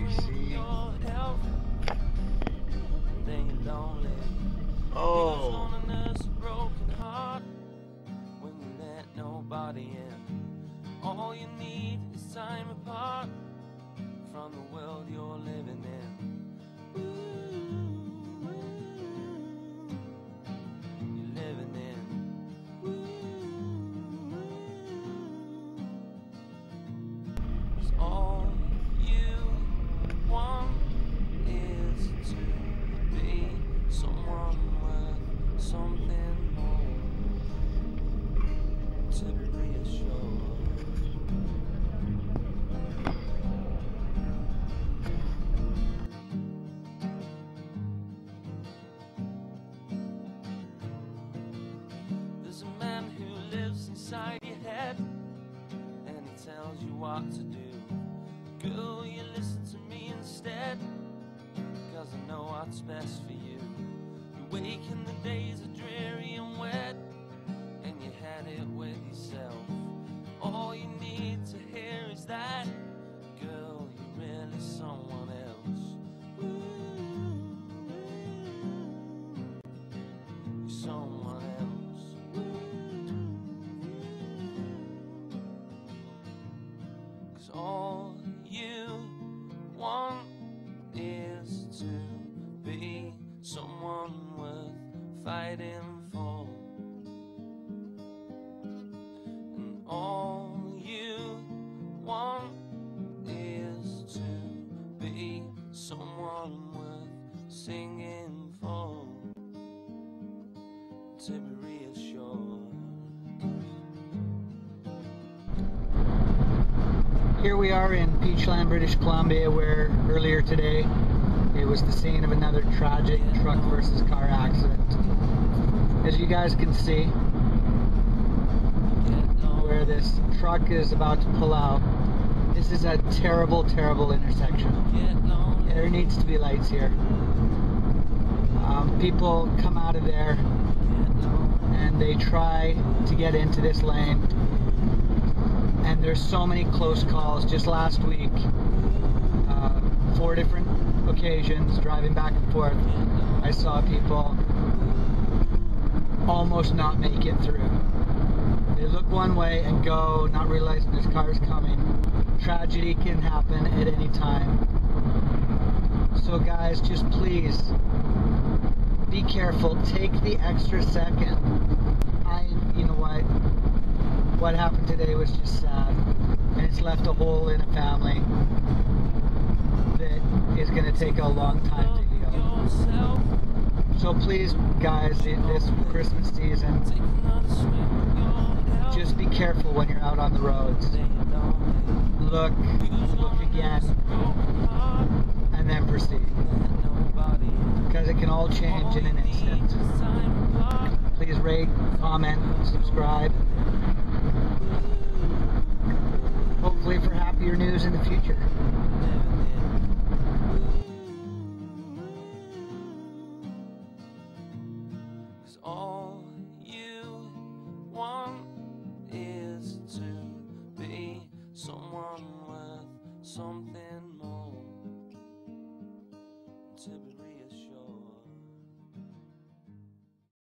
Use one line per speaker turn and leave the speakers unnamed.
see. Oh.
All you need is time apart from the world you're living in. You're living in. 'Cause all you want is to be someone worth something more, to be reassured. There's a man who lives inside your head, and he tells you what to do. Girl, you listen to me instead, 'cause I know what's best for you. You wake and the days are dreary and wet, and you had it with yourself. All you need to hear is that, girl, you're really someone else. You're someone else. 'Cause all you want is to be someone worth fighting for. And all you want is to be someone worth singing for, to be reassured.
Here we are in Peachland, British Columbia, where earlier today it was the scene of another tragic truck versus car accident. As you guys can see, where this truck is about to pull out, this is a terrible, terrible intersection. There needs to be lights here. People come out of there and they try to get into this lane, and there's so many close calls. Just last week, 4 different occasions driving back and forth, I saw people almost not make it through. They look one way and go, not realizing there's cars coming. Tragedy can happen at any time. So guys, just please be careful. Take the extra second. You know what happened today was just sad, and it's left a hole in a family that is going to take a long time to heal. So please, guys, this Christmas season, just be careful when you're out on the roads. Look again, and then proceed, because it can all change in an instant. Please rate, comment, subscribe. Hopefully for happier news in the future.
All you want is to be someone worth something more, to be